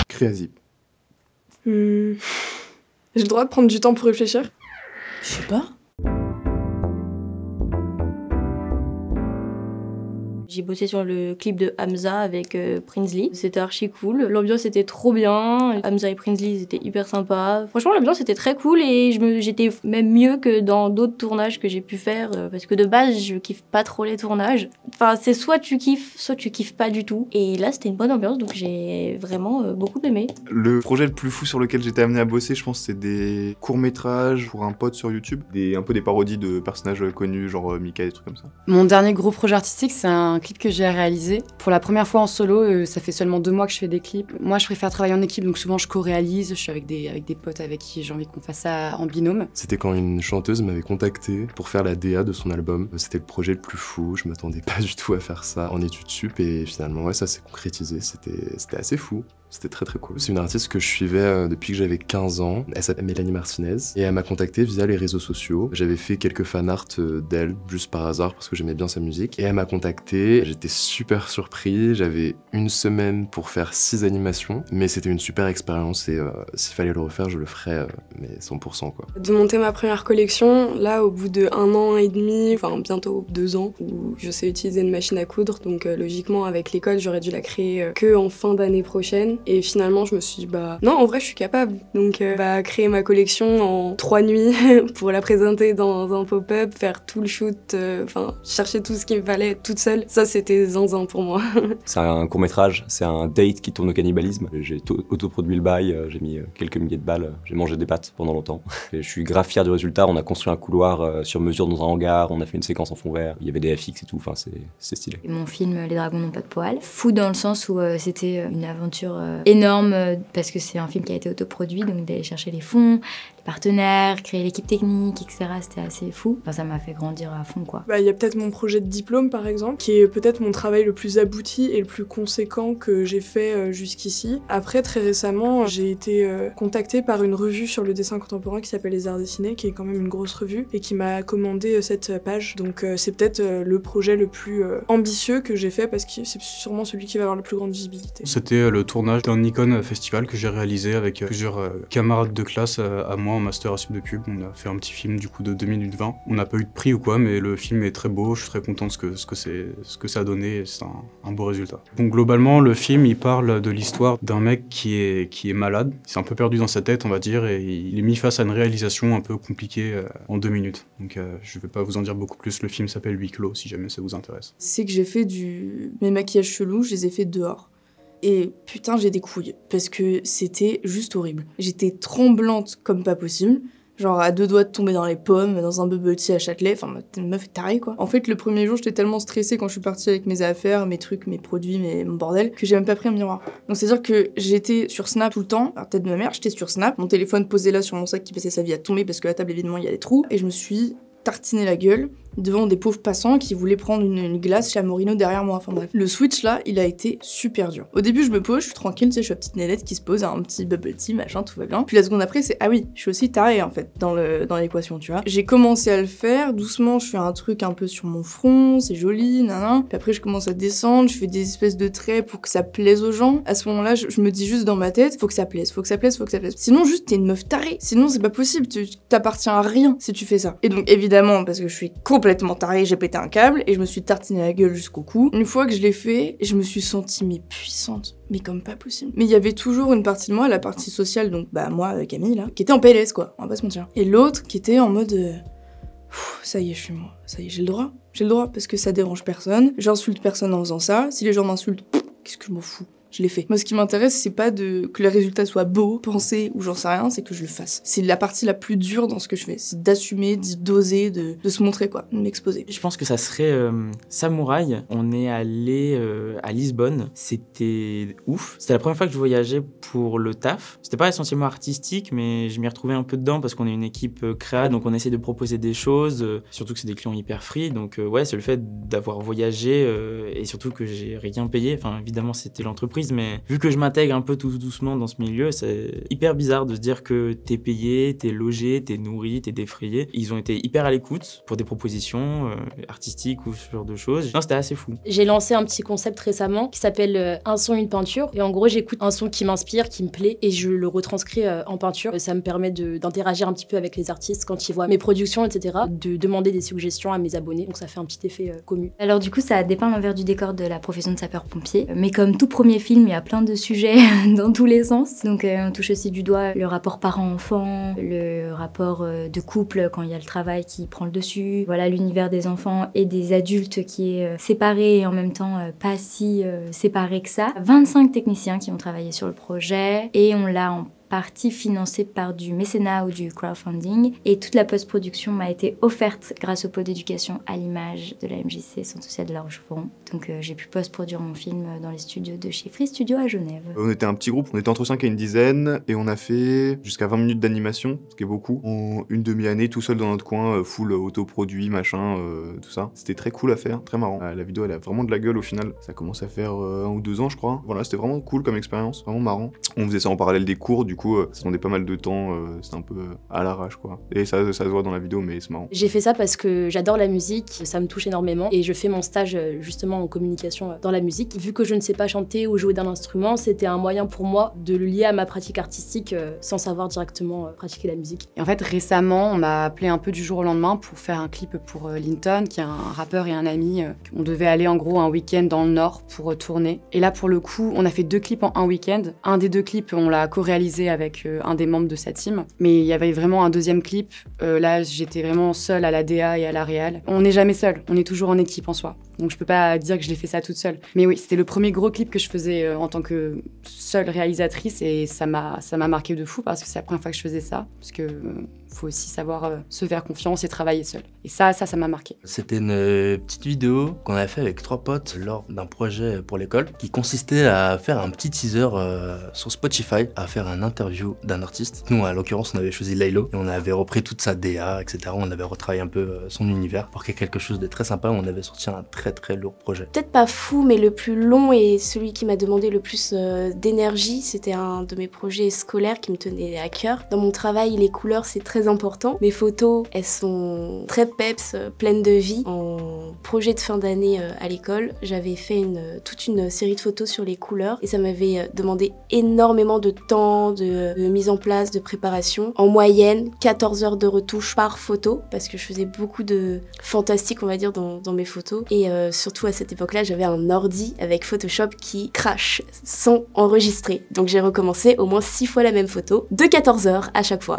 Créazip. J'ai le droit de prendre du temps pour réfléchir? Je sais pas. J'ai bossé sur le clip de Hamza avec Prinsley. C'était archi cool. L'ambiance était trop bien. Hamza et Prinsley, ils étaient hyper sympas. Franchement, l'ambiance était très cool et j'étais même mieux que dans d'autres tournages que j'ai pu faire parce que de base, je kiffe pas trop les tournages. Enfin, c'est soit tu kiffes pas du tout. Et là, c'était une bonne ambiance, donc j'ai vraiment beaucoup aimé. Le projet le plus fou sur lequel j'étais amené à bosser, je pense, c'est des courts-métrages pour un pote sur YouTube. Un peu des parodies de personnages connus, genre Mika, des trucs comme ça. Mon dernier gros projet artistique, c'est un clip que j'ai réalisé. Pour la première fois en solo, ça fait seulement 2 mois que je fais des clips. Moi, je préfère travailler en équipe, donc souvent je co-réalise. Je suis avec des potes avec qui j'ai envie qu'on fasse ça en binôme. C'était quand une chanteuse m'avait contacté pour faire la DA de son album. C'était le projet le plus fou, je m'attendais pas du tout à faire ça en études sup et finalement ouais, ça s'est concrétisé, c'était assez fou. C'était très très cool. C'est une artiste que je suivais depuis que j'avais 15 ans. Elle s'appelle Mélanie Martinez et elle m'a contacté via les réseaux sociaux. J'avais fait quelques fanarts d'elle juste par hasard parce que j'aimais bien sa musique. Et elle m'a contacté, j'étais super surpris. J'avais 1 semaine pour faire 6 animations, mais c'était une super expérience et s'il fallait le refaire, je le ferais, mais 100% quoi. De monter ma première collection, là au bout de 1 an et demi, enfin bientôt 2 ans, où je sais utiliser une machine à coudre, donc logiquement avec l'école j'aurais dû la créer que en fin d'année prochaine. Et finalement, je me suis dit, non, en vrai, je suis capable. Donc, créer ma collection en 3 nuits pour la présenter dans un pop-up, faire tout le shoot, chercher tout ce qu'il me fallait toute seule. Ça, c'était zinzin pour moi. C'est un court-métrage, c'est un date qui tourne au cannibalisme. J'ai autoproduit le bail, j'ai mis quelques milliers de balles, j'ai mangé des pâtes pendant longtemps. Et je suis grave fier du résultat. On a construit un couloir sur mesure dans un hangar, on a fait une séquence en fond vert, il y avait des FX et tout, enfin, c'est stylé. Et mon film Les Dragons n'ont pas de poils, fou dans le sens où c'était une aventure énorme parce que c'est un film qui a été autoproduit, donc d'aller chercher les fonds, les partenaires, créer l'équipe technique, etc. C'était assez fou. Enfin, ça m'a fait grandir à fond, quoi. Il y a peut-être mon projet de diplôme, par exemple, qui est peut-être mon travail le plus abouti et le plus conséquent que j'ai fait jusqu'ici. Après, très récemment, j'ai été contactée par une revue sur le dessin contemporain qui s'appelle Les Arts Dessinés, qui est quand même une grosse revue, et qui m'a commandé cette page. Donc c'est peut-être le projet le plus ambitieux que j'ai fait, parce que c'est sûrement celui qui va avoir la plus grande visibilité. C'était le tournage d'un Nikon Festival que j'ai réalisé avec plusieurs camarades de classe à moi en master à Sup de Pub. On a fait un petit film du coup de 2 minutes 20. On n'a pas eu de prix ou quoi, mais le film est très beau, je suis très content de ce que ça a donné, et c'est un beau résultat. Donc globalement, le film il parle de l'histoire d'un mec qui est malade, il s'est un peu perdu dans sa tête on va dire, et il est mis face à une réalisation un peu compliquée en 2 minutes. Donc je vais pas vous en dire beaucoup plus, le film s'appelle Huis clos si jamais ça vous intéresse. C'est que j'ai fait mes maquillages chelous, je les ai fait dehors. Et putain, j'ai des couilles, parce que c'était juste horrible. J'étais tremblante comme pas possible, genre à 2 doigts de tomber dans les pommes, dans un bubble tea à Châtelet, enfin une meuf tarée quoi. En fait, le premier jour, j'étais tellement stressée quand je suis partie avec mes affaires, mes trucs, mes produits, mon bordel, que j'ai même pas pris un miroir. Donc c'est-à-dire que j'étais sur Snap tout le temps, à la tête de ma mère, j'étais sur Snap, mon téléphone posé là sur mon sac qui passait sa vie à tomber parce que la table évidemment il y a des trous, et je me suis tartiné la gueule devant des pauvres passants qui voulaient prendre une glace chez Amorino derrière moi, enfin bref. Le switch là, il a été super dur. Au début je me pose, je suis tranquille, tu sais, je suis la petite nénette qui se pose, un petit bubble tea, machin, tout va bien. Puis la seconde après c'est, ah oui, je suis aussi tarée en fait, dans l'équation, tu vois. J'ai commencé à le faire, doucement je fais un truc un peu sur mon front, c'est joli, nanana. Puis après je commence à descendre, je fais des espèces de traits pour que ça plaise aux gens. À ce moment-là, je me dis juste dans ma tête, faut que ça plaise, faut que ça plaise, faut que ça plaise. Sinon juste t'es une meuf tarée, sinon c'est pas possible, tu t'appartiens à rien si tu fais ça. Et donc évidemment, parce que je suis complètement tarée, j'ai pété un câble et je me suis tartiné la gueule jusqu'au cou. Une fois que je l'ai fait, je me suis sentie puissante, mais comme pas possible. Mais il y avait toujours une partie de moi, la partie sociale, donc moi, Camille là, qui était en PLS quoi, on va pas se mentir. Et l'autre qui était en mode ça y est, je suis moi, ça y est, j'ai le droit parce que ça dérange personne, j'insulte personne en faisant ça, si les gens m'insultent, qu'est-ce que je m'en fous. Je l'ai fait. Moi, ce qui m'intéresse, c'est pas que le résultat soit beau, pensé ou j'en sais rien, c'est que je le fasse. C'est la partie la plus dure dans ce que je fais. C'est d'assumer, d'oser, de se montrer, quoi, de m'exposer. Je pense que ça serait Samouraï. On est allé à Lisbonne. C'était ouf. C'était la première fois que je voyageais pour le taf. C'était pas essentiellement artistique, mais je m'y retrouvais un peu dedans parce qu'on est une équipe créa, donc on essaie de proposer des choses, surtout que c'est des clients hyper free. Donc ouais, c'est le fait d'avoir voyagé et surtout que j'ai rien payé. Enfin, évidemment, c'était l'entreprise. entreprise, mais vu que je m'intègre un peu tout doucement dans ce milieu, c'est hyper bizarre de se dire que t'es payé, t'es logé, t'es nourri, t'es défrayé. Ils ont été hyper à l'écoute pour des propositions artistiques ou ce genre de choses. Non, c'était assez fou. J'ai lancé un petit concept récemment qui s'appelle un son, une peinture. Et en gros, j'écoute un son qui m'inspire, qui me plaît, et je le retranscris en peinture. Ça me permet d'interagir un petit peu avec les artistes quand ils voient mes productions, etc. De demander des suggestions à mes abonnés. Donc ça fait un petit effet commun. Alors du coup, ça a dépeint l'envers du décor de la profession de sapeur-pompier. Mais comme tout premier film, il y a plein de sujets dans tous les sens. Donc on touche aussi du doigt le rapport parent-enfant, le rapport de couple quand il y a le travail qui prend le dessus. Voilà, l'univers des enfants et des adultes qui est séparé et en même temps pas si séparé que ça. 25 techniciens qui ont travaillé sur le projet et on l'a en partie financée par du mécénat ou du crowdfunding. Et toute la post-production m'a été offerte grâce au pôle d'éducation à l'image de la MJC, Centre social de La Rochefoucauld. Donc j'ai pu post-produire mon film dans les studios de chez Free Studio à Genève. On était un petit groupe, on était entre 5 et une dizaine, et on a fait jusqu'à 20 minutes d'animation, ce qui est beaucoup, en une demi-année, tout seul dans notre coin, full autoproduit, machin, tout ça. C'était très cool à faire, très marrant. La vidéo, elle a vraiment de la gueule au final. Ça commence à faire 1 ou 2 ans, je crois. Voilà, c'était vraiment cool comme expérience, vraiment marrant. On faisait ça en parallèle des cours, du coup, ça demandait pas mal de temps, c'était un peu à l'arrache, quoi. Et ça se voit dans la vidéo, mais c'est marrant. J'ai fait ça parce que j'adore la musique, ça me touche énormément, et je fais mon stage justement en communication dans la musique. Vu que je ne sais pas chanter ou jouer d'un instrument, c'était un moyen pour moi de le lier à ma pratique artistique sans savoir directement pratiquer la musique. Et en fait, récemment, on m'a appelé un peu du jour au lendemain pour faire un clip pour Linton, qui est un rappeur et un ami. On devait aller en gros un week-end dans le Nord pour tourner. Et là, pour le coup, on a fait 2 clips en un week-end. Un des 2 clips, on l'a co-réalisé avec un des membres de sa team. Mais il y avait vraiment un deuxième clip. Là, j'étais vraiment seule à la DA et à la réal. On n'est jamais seul, on est toujours en équipe en soi. Donc je peux pas dire que je l'ai fait ça toute seule. Mais oui, c'était le premier gros clip que je faisais en tant que seule réalisatrice et ça m'a marqué de fou parce que c'est la première fois que je faisais ça. Parce que faut aussi savoir se faire confiance et travailler seul. Et ça m'a marqué. C'était une petite vidéo qu'on avait fait avec 3 potes lors d'un projet pour l'école qui consistait à faire un petit teaser sur Spotify, à faire un interview d'un artiste. Nous, à l'occurrence, on avait choisi Laylo et on avait repris toute sa DA, etc. On avait retravaillé un peu son univers pour qu'il y ait quelque chose de très sympa. On avait sorti un très lourd projet. Peut-être pas fou, mais le plus long et celui qui m'a demandé le plus d'énergie, c'était un de mes projets scolaires qui me tenait à cœur. Dans mon travail, les couleurs, c'est très important. Mes photos, elles sont très peps, pleines de vie. En projet de fin d'année à l'école, j'avais fait toute une série de photos sur les couleurs et ça m'avait demandé énormément de temps, de mise en place, de préparation. En moyenne, 14 heures de retouche par photo parce que je faisais beaucoup de fantastique, on va dire, dans mes photos. Et surtout à cette époque-là, j'avais un ordi avec Photoshop qui crache sans enregistrer. Donc j'ai recommencé au moins 6 fois la même photo, de 14 heures à chaque fois.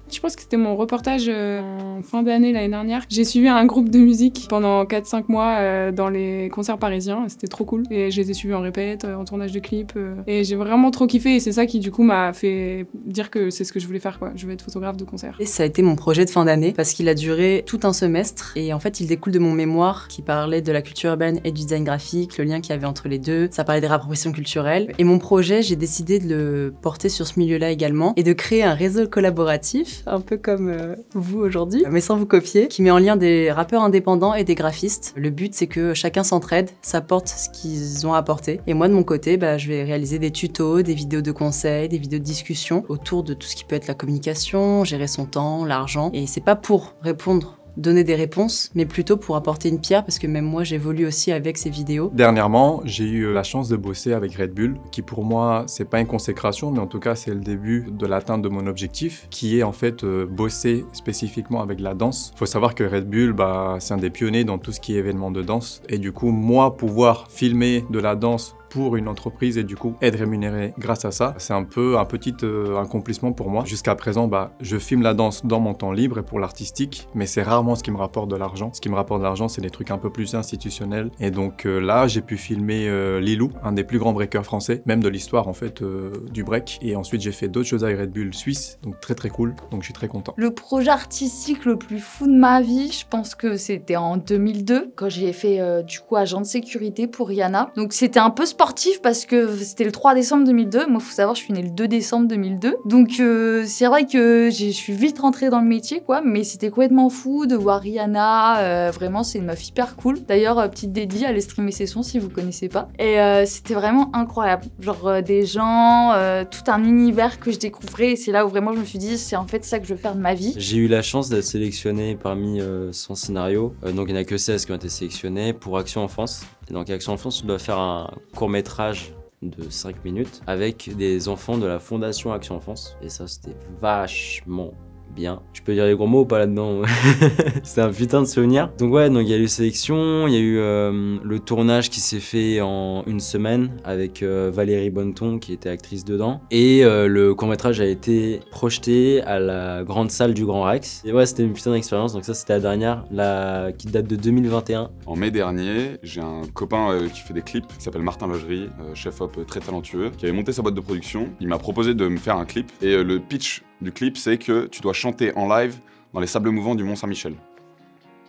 Je pense que c'était mon reportage en fin d'année l'année dernière. J'ai suivi un groupe de musique pendant 4-5 mois dans les concerts parisiens. C'était trop cool. Et je les ai suivis en répète, en tournage de clips. Et j'ai vraiment trop kiffé. Et c'est ça qui, du coup, m'a fait dire que c'est ce que je voulais faire, quoi. Je veux être photographe de concert. Et ça a été mon projet de fin d'année parce qu'il a duré tout un semestre. Et en fait, il découle de mon mémoire qui parlait de la culture urbaine et du design graphique, le lien qu'il y avait entre les deux. Ça parlait des réappropriations culturelles. Et mon projet, j'ai décidé de le porter sur ce milieu-là également et de créer un réseau collaboratif un peu comme vous aujourd'hui, mais sans vous copier, qui met en lien des rappeurs indépendants et des graphistes. Le but, c'est que chacun s'entraide, s'apporte ce qu'ils ont apporté. Et moi, de mon côté, je vais réaliser des tutos, des vidéos de conseils, des vidéos de discussion autour de tout ce qui peut être la communication, gérer son temps, l'argent. Et c'est pas pour donner des réponses, mais plutôt pour apporter une pierre, parce que même moi, j'évolue aussi avec ces vidéos. Dernièrement, j'ai eu la chance de bosser avec Red Bull, qui pour moi, c'est pas une consécration, mais en tout cas, c'est le début de l'atteinte de mon objectif, qui est en fait bosser spécifiquement avec la danse. Faut savoir que Red Bull, c'est un des pionniers dans tout ce qui est événement de danse, et du coup, moi, pouvoir filmer de la danse pour une entreprise et du coup être rémunéré grâce à ça, c'est un peu un petit accomplissement pour moi. Jusqu'à présent, je filme la danse dans mon temps libre et pour l'artistique, mais c'est rarement ce qui me rapporte de l'argent. Ce qui me rapporte de l'argent, c'est des trucs un peu plus institutionnels. Et donc là, j'ai pu filmer Lilou, un des plus grands breakers français, même de l'histoire en fait du break. Et ensuite, j'ai fait d'autres choses avec Red Bull Suisse, donc très cool. Donc je suis très content. Le projet artistique le plus fou de ma vie, je pense que c'était en 2002, quand j'ai fait du coup agent de sécurité pour Rihanna. Donc c'était un peu ce sportif parce que c'était le 3 décembre 2002. Moi, faut savoir, je suis née le 2 décembre 2002. Donc, c'est vrai que je suis vite rentrée dans le métier, quoi. Mais c'était complètement fou de voir Rihanna. Vraiment, c'est une meuf hyper cool. D'ailleurs, petite dédie, allez streamer ses sons si vous connaissez pas. Et c'était vraiment incroyable. Genre, des gens, tout un univers que je découvrais. Et c'est là où vraiment je me suis dit, c'est en fait ça que je veux faire de ma vie. J'ai eu la chance d'être sélectionné parmi 100 scénarios. Donc, il n'y en a que 16 qui ont été sélectionnés pour Action Enfance. Et donc, Action Enfance, tu dois faire un court-métrage de 5 minutes avec des enfants de la Fondation Action Enfance. Et ça, c'était vachement bien. Je peux dire les gros mots ou pas là-dedans? C'était un putain de souvenir. Donc ouais, donc il y a eu sélection, il y a eu le tournage qui s'est fait en 1 semaine avec Valérie Bonneton qui était actrice dedans. Et le court-métrage a été projeté à la grande salle du Grand Rex. Et ouais, c'était une putain d'expérience. Donc ça, c'était la dernière, qui date de 2021. En mai dernier, j'ai un copain qui fait des clips, qui s'appelle Martin Logerie, chef-op très talentueux, qui avait monté sa boîte de production. Il m'a proposé de me faire un clip. Et le pitch du clip, c'est que tu dois chanter en live dans les sables mouvants du Mont-Saint-Michel.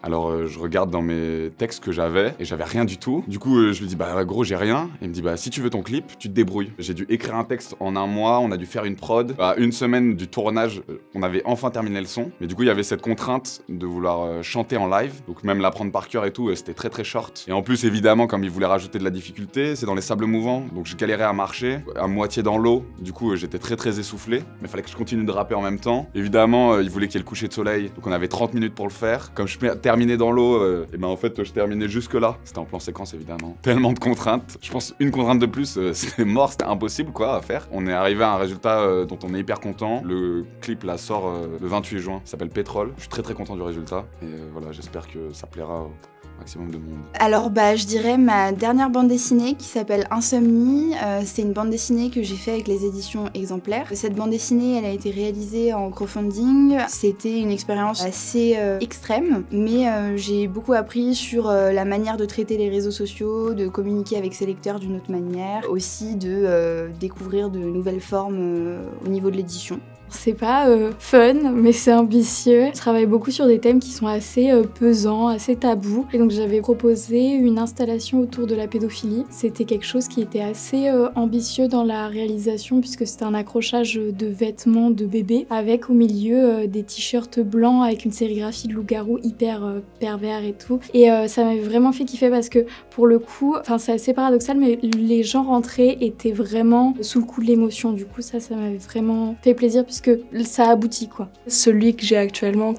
Alors je regarde dans mes textes que j'avais et j'avais rien du tout. Du coup je lui dis bah gros j'ai rien. Et il me dit bah si tu veux ton clip tu te débrouilles. J'ai dû écrire un texte en 1 mois, on a dû faire une prod. À 1 semaine du tournage on avait enfin terminé le son. Mais du coup il y avait cette contrainte de vouloir chanter en live. Donc même l'apprendre par cœur et tout c'était très très short. Et en plus évidemment comme il voulait rajouter de la difficulté, c'est dans les sables mouvants. Donc je galérais à marcher, à moitié dans l'eau. Du coup j'étais très très essoufflé. Mais il fallait que je continue de rapper en même temps. Évidemment il voulait qu'il y ait le coucher de soleil. Donc on avait 30 minutes pour le faire. Comme je terminais dans l'eau, et ben en fait je terminais jusque là. C'était en plan séquence évidemment. Tellement de contraintes. Je pense une contrainte de plus, c'était mort, c'était impossible quoi à faire. On est arrivé à un résultat dont on est hyper content. Le clip là sort le 28 juin. Il s'appelle Pétrole. Je suis très très content du résultat. Et voilà, j'espère que ça plaira au maximum de monde. Alors je dirais ma dernière bande dessinée qui s'appelle Insomnie. C'est une bande dessinée que j'ai fait avec les éditions Exemplaires. Cette bande dessinée elle a été réalisée en crowdfunding. C'était une expérience assez extrême, mais j'ai beaucoup appris sur la manière de traiter les réseaux sociaux, de communiquer avec ses lecteurs d'une autre manière, aussi de découvrir de nouvelles formes au niveau de l'édition. C'est pas fun, mais c'est ambitieux. Je travaille beaucoup sur des thèmes qui sont assez pesants, assez tabous. Et donc j'avais proposé une installation autour de la pédophilie. C'était quelque chose qui était assez ambitieux dans la réalisation puisque c'était un accrochage de vêtements de bébé avec au milieu des t-shirts blancs avec une sérigraphie de loup-garou hyper pervers et tout. Et ça m'avait vraiment fait kiffer parce que pour le coup, enfin c'est assez paradoxal, mais les gens rentrés étaient vraiment sous le coup de l'émotion. Du coup ça m'avait vraiment fait plaisir puisque ça aboutit quoi. Celui que j'ai actuellement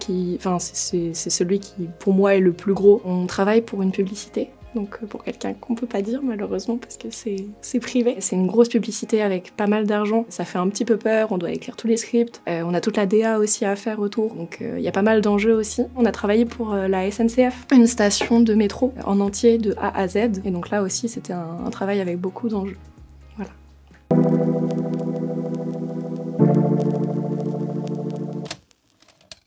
c'est celui qui pour moi est le plus gros. On travaille pour une publicité. Donc pour quelqu'un qu'on peut pas dire malheureusement parce que c'est privé. C'est une grosse publicité avec pas mal d'argent. Ça fait un petit peu peur, on doit écrire tous les scripts. On a toute la DA aussi à faire autour, donc il y a pas mal d'enjeux aussi. On a travaillé pour la SNCF, une station de métro en entier de A à Z. Et donc là aussi c'était un travail avec beaucoup d'enjeux.